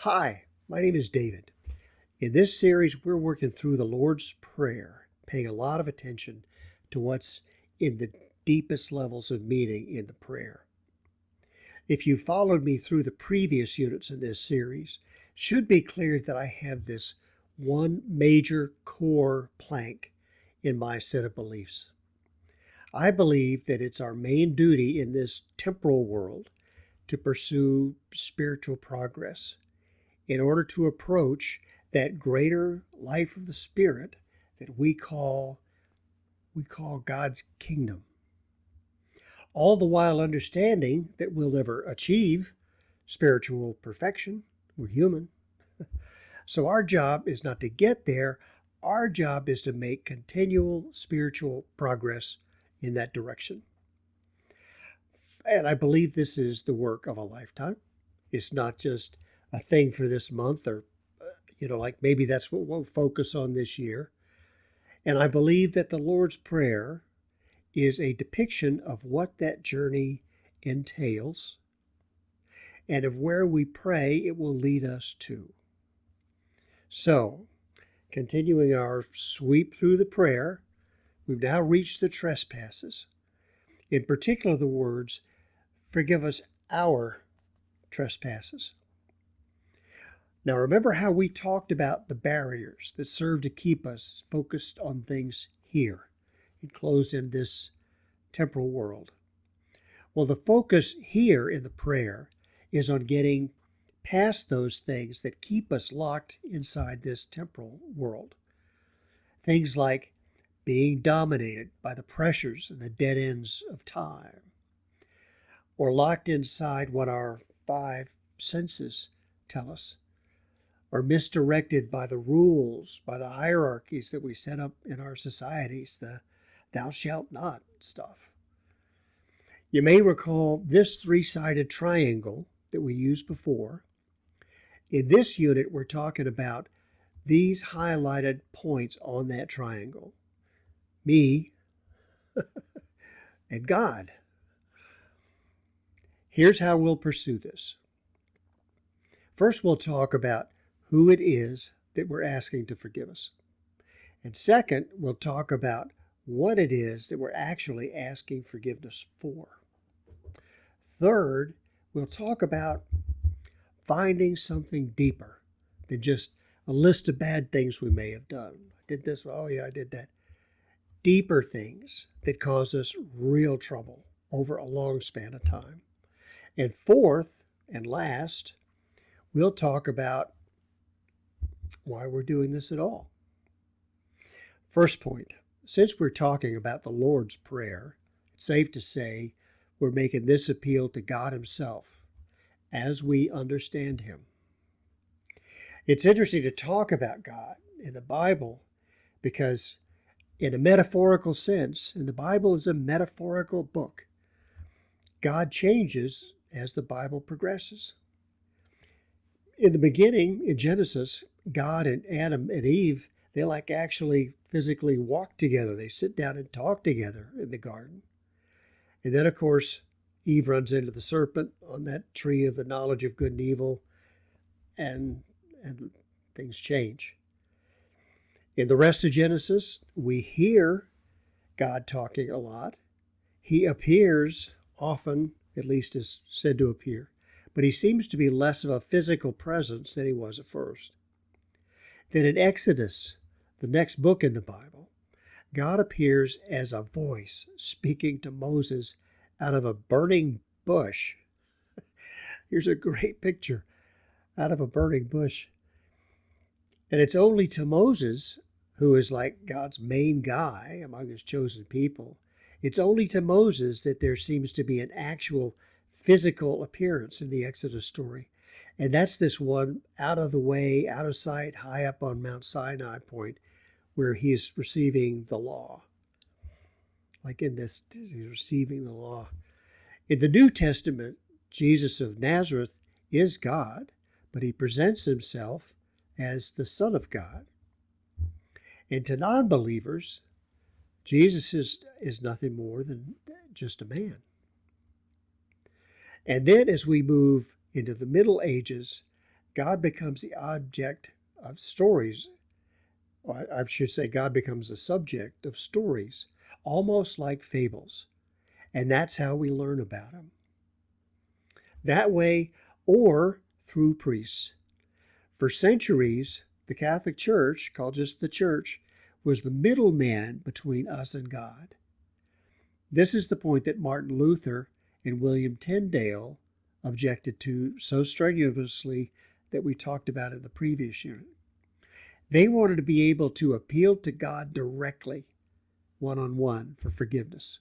Hi, my name is David. In this series, we're working through the Lord's Prayer, paying a lot of attention to what's in the deepest levels of meaning in the prayer. If you followed me through the previous units in this series, it should be clear that I have this one major core plank in my set of beliefs. I believe that it's our main duty in this temporal world to pursue spiritual progress in order to approach that greater life of the Spirit that we call God's kingdom. All the while understanding that we'll never achieve spiritual perfection. We're human. So our job is not to get there. Our job is to make continual spiritual progress in that direction. And I believe this is the work of a lifetime. It's not just a thing for this month or, like maybe that's what we'll focus on this year. And I believe that the Lord's Prayer is a depiction of what that journey entails and of where we pray it will lead us to. So, continuing our sweep through the prayer, we've now reached the trespasses. In particular, the words, "Forgive us our trespasses." Now, remember how we talked about the barriers that serve to keep us focused on things here, enclosed in this temporal world. Well, the focus here in the prayer is on getting past those things that keep us locked inside this temporal world. Things like being dominated by the pressures and the dead ends of time, or locked inside what our five senses tell us, or misdirected by the rules, by the hierarchies that we set up in our societies, the thou shalt not stuff. You may recall this three-sided triangle that we used before. In this unit, we're talking about these highlighted points on that triangle. Me and God. Here's how we'll pursue this. First, we'll talk about who it is that we're asking to forgive us. And second, we'll talk about what it is that we're actually asking forgiveness for. Third, we'll talk about finding something deeper than just a list of bad things we may have done. I did this, oh yeah, I did that. Deeper things that cause us real trouble over a long span of time. And fourth and last, we'll talk about why we're doing this at all. First point, since we're talking about the Lord's Prayer, it's safe to say we're making this appeal to God Himself as we understand Him. It's interesting to talk about God in the Bible because in a metaphorical sense, and the Bible is a metaphorical book, God changes as the Bible progresses. In the beginning, in Genesis, God and Adam and Eve, they actually physically walk together. They sit down and talk together in the garden. And then, of course, Eve runs into the serpent on that tree of the knowledge of good and evil, and things change. In the rest of Genesis, we hear God talking a lot. He appears often, at least is said to appear, but he seems to be less of a physical presence than he was at first. Then in Exodus, the next book in the Bible, God appears as a voice speaking to Moses out of a burning bush. Here's a great picture out of a burning bush. And it's only to Moses, who is like God's main guy among his chosen people, it's only to Moses that there seems to be an actual physical appearance in the Exodus story. And that's this one out of the way, out of sight, high up on Mount Sinai point where he's receiving the law. Like in this, he's receiving the law. In the New Testament, Jesus of Nazareth is God, but he presents himself as the Son of God. And to non-believers, Jesus is nothing more than just a man. And then as we move into the Middle Ages, God becomes the object of stories. Or I should say, God becomes the subject of stories, almost like fables. And that's how we learn about him. That way, or through priests. For centuries, the Catholic Church, called just the Church, was the middleman between us and God. This is the point that Martin Luther and William Tyndale objected to so strenuously that we talked about in the previous unit. They wanted to be able to appeal to God directly, one-on-one, for forgiveness.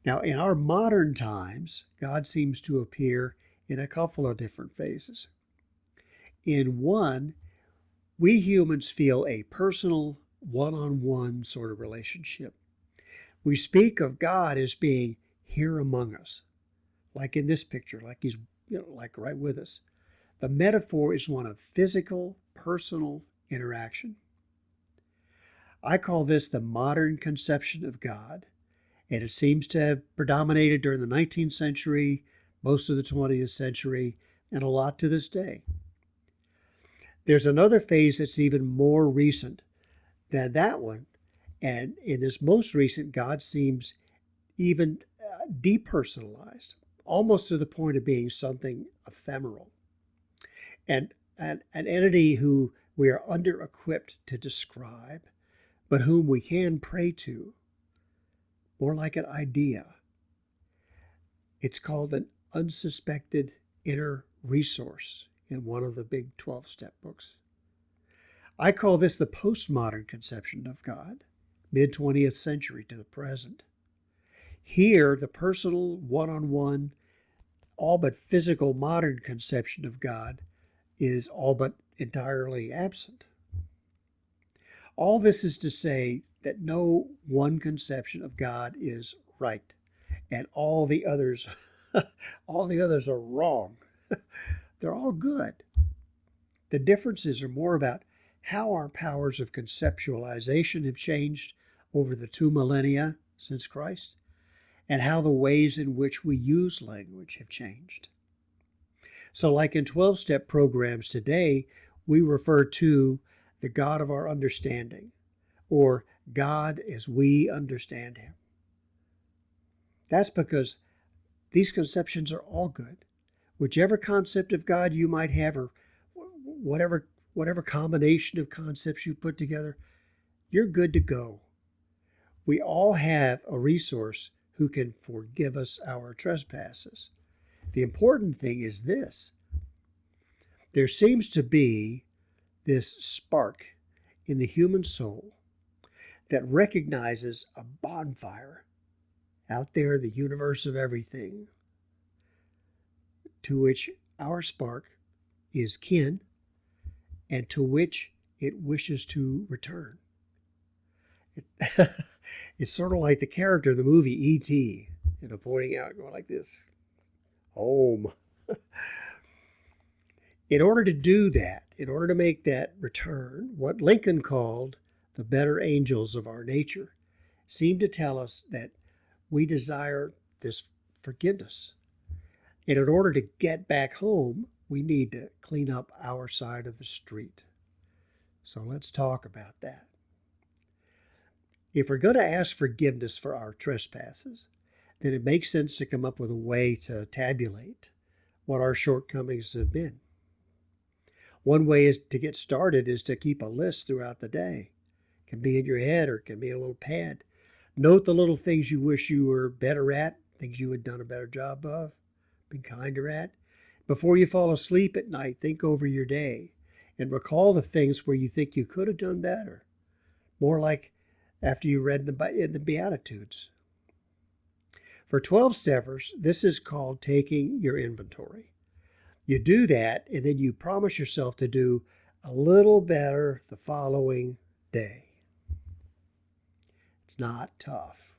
Now, in our modern times, God seems to appear in a couple of different phases. In one, we humans feel a personal, one-on-one sort of relationship. We speak of God as being here among us, like in this picture, like he's like right with us. The metaphor is one of physical, personal interaction. I call this the modern conception of God, and it seems to have predominated during the 19th century, most of the 20th century, and a lot to this day. There's another phase that's even more recent than that one, and in this most recent, God seems even depersonalized, almost to the point of being something ephemeral, and an entity who we are under-equipped to describe, but whom we can pray to, more like an idea. It's called an unsuspected inner resource in one of the big 12-step books. I call this the postmodern conception of God, mid-20th century to the present. Here, the personal, one-on-one, all but physical modern conception of God is all but entirely absent. All this is to say that no one conception of God is right, and all the others are wrong. They're all good. The differences are more about how our powers of conceptualization have changed over the 2 millennia since Christ, and how the ways in which we use language have changed. So like in 12-step programs today, we refer to the God of our understanding, or God as we understand him. That's because these conceptions are all good. Whichever concept of God you might have, or whatever combination of concepts you put together, you're good to go. We all have a resource who can forgive us our trespasses. The important thing is this. There seems to be this spark in the human soul that recognizes a bonfire out there in the universe of everything, to which our spark is kin and to which it wishes to return. It's sort of like the character in the movie E.T., pointing out, going like this, home. In order to do that, in order to make that return, what Lincoln called the better angels of our nature seem to tell us that we desire this forgiveness. And in order to get back home, we need to clean up our side of the street. So let's talk about that. If we're going to ask forgiveness for our trespasses, then it makes sense to come up with a way to tabulate what our shortcomings have been. One way is to get started is to keep a list throughout the day. It can be in your head or it can be a little pad. Note the little things you wish you were better at, things you had done a better job of, been kinder at. Before you fall asleep at night, think over your day and recall the things where you think you could have done better. More like after you read in the Beatitudes. For 12-steppers, this is called taking your inventory. You do that, and then you promise yourself to do a little better the following day. It's not tough.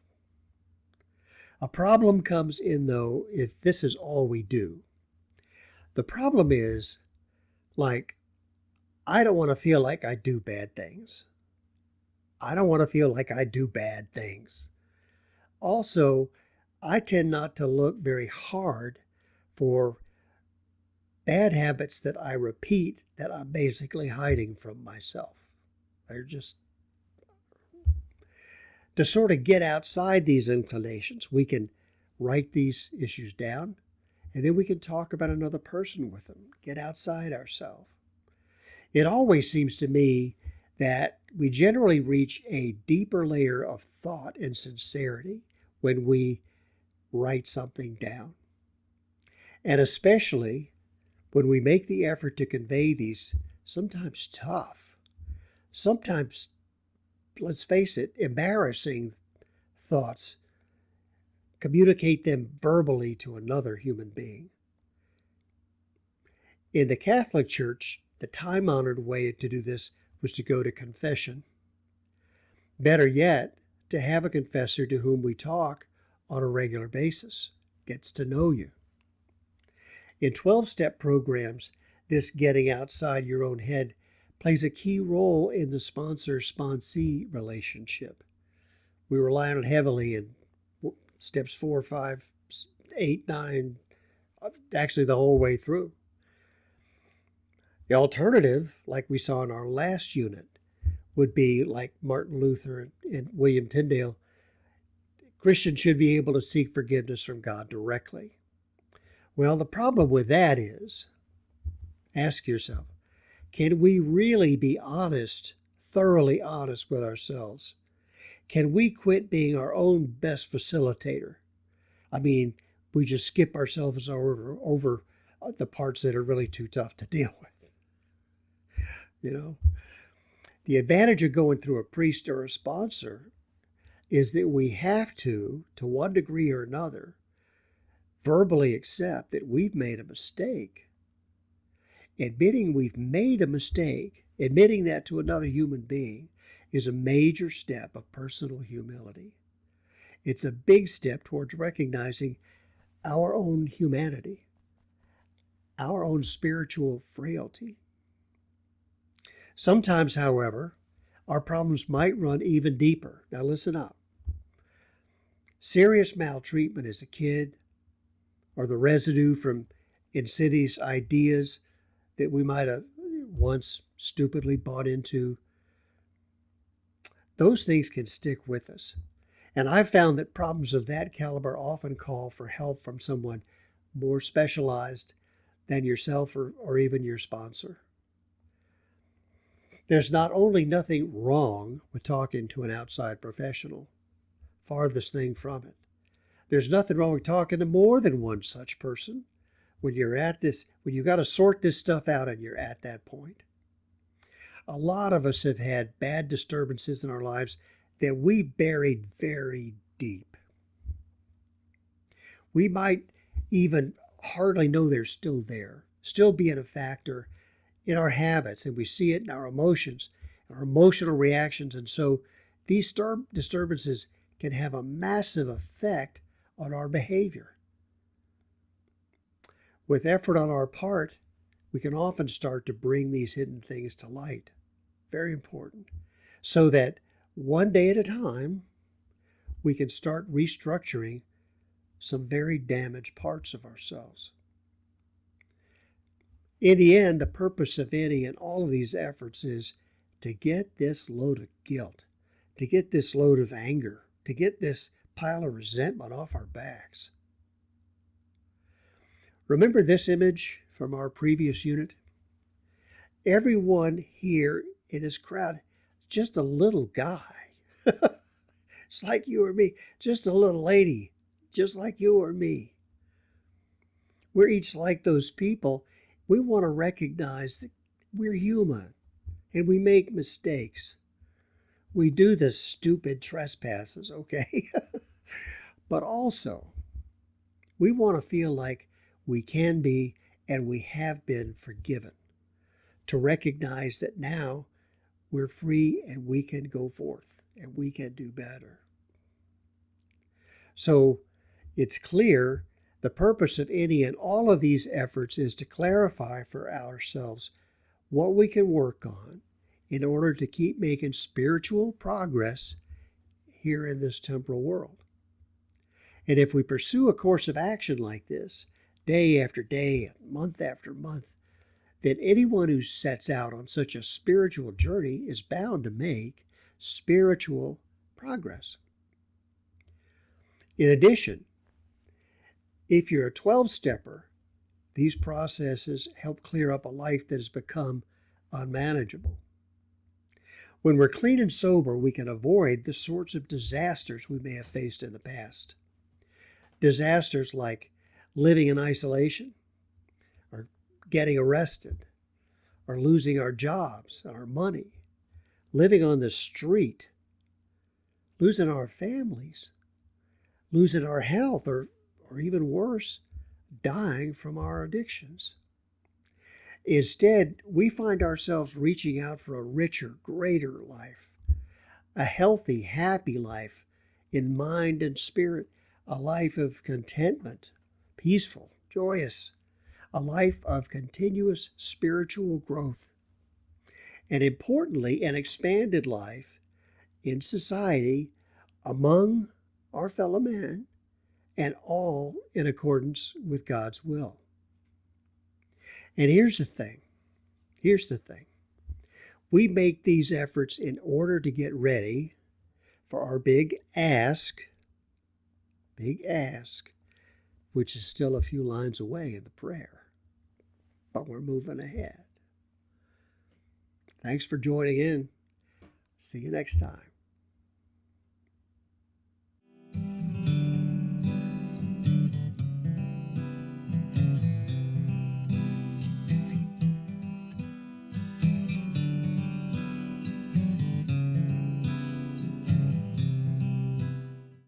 A problem comes in, though, if this is all we do. The problem is, I don't want to feel like I do bad things. I don't want to feel like I do bad things. Also, I tend not to look very hard for bad habits that I repeat that I'm basically hiding from myself. They're just to sort of get outside these inclinations. We can write these issues down, and then we can talk about another person with them, get outside ourselves. It always seems to me that we generally reach a deeper layer of thought and sincerity when we write something down. And especially when we make the effort to convey these sometimes tough, sometimes, let's face it, embarrassing thoughts, communicate them verbally to another human being. In the Catholic Church, the time-honored way to do this was to go to confession. Better yet, to have a confessor to whom we talk on a regular basis, gets to know you. In 12-step programs, this getting outside your own head plays a key role in the sponsor-sponsee relationship. We rely on it heavily in steps 4, 5, 8, 9, actually the whole way through. The alternative, like we saw in our last unit, would be like Martin Luther and William Tyndale. Christians should be able to seek forgiveness from God directly. Well, the problem with that is, ask yourself, can we really be honest, thoroughly honest with ourselves? Can we quit being our own best facilitator? I mean, we just skip ourselves over the parts that are really too tough to deal with. You know, the advantage of going through a priest or a sponsor is that we have to one degree or another, verbally accept that we've made a mistake. Admitting we've made a mistake, admitting that to another human being, is a major step of personal humility. It's a big step towards recognizing our own humanity, our own spiritual frailty. Sometimes, however, our problems might run even deeper. Now listen up. Serious maltreatment as a kid, or the residue from insidious ideas that we might have once stupidly bought into, those things can stick with us. And I've found that problems of that caliber often call for help from someone more specialized than yourself or even your sponsor. There's not only nothing wrong with talking to an outside professional, farthest thing from it. There's nothing wrong with talking to more than one such person when you're at this, when you've got to sort this stuff out and you're at that point. A lot of us have had bad disturbances in our lives that we buried very deep. We might even hardly know they're still there, still being a factor in our habits, and we see it in our emotions, our emotional reactions. And so these disturbances can have a massive effect on our behavior. With effort on our part, we can often start to bring these hidden things to light. Very important. So that one day at a time, we can start restructuring some very damaged parts of ourselves. In the end, the purpose of any and all of these efforts is to get this load of guilt, to get this load of anger, to get this pile of resentment off our backs. Remember this image from our previous unit? Everyone here in this crowd, just a little guy. It's like you or me, just a little lady, just like you or me. We're each like those people. We want to recognize that we're human and we make mistakes. We do the stupid trespasses, okay? But also, we want to feel like we can be and we have been forgiven. To recognize that now we're free and we can go forth and we can do better. So it's clear the purpose of any and all of these efforts is to clarify for ourselves what we can work on in order to keep making spiritual progress here in this temporal world. And if we pursue a course of action like this, day after day, month after month, then anyone who sets out on such a spiritual journey is bound to make spiritual progress. In addition, if you're a 12-stepper, these processes help clear up a life that has become unmanageable. When we're clean and sober, we can avoid the sorts of disasters we may have faced in the past. Disasters like living in isolation, or getting arrested, or losing our jobs and our money, living on the street, losing our families, losing our health, or even worse, dying from our addictions. Instead, we find ourselves reaching out for a richer, greater life, a healthy, happy life in mind and spirit, a life of contentment, peaceful, joyous, a life of continuous spiritual growth, and importantly, an expanded life in society among our fellow men, and all in accordance with God's will. And here's the thing. We make these efforts in order to get ready for our big ask, which is still a few lines away in the prayer. But we're moving ahead. Thanks for joining in. See you next time.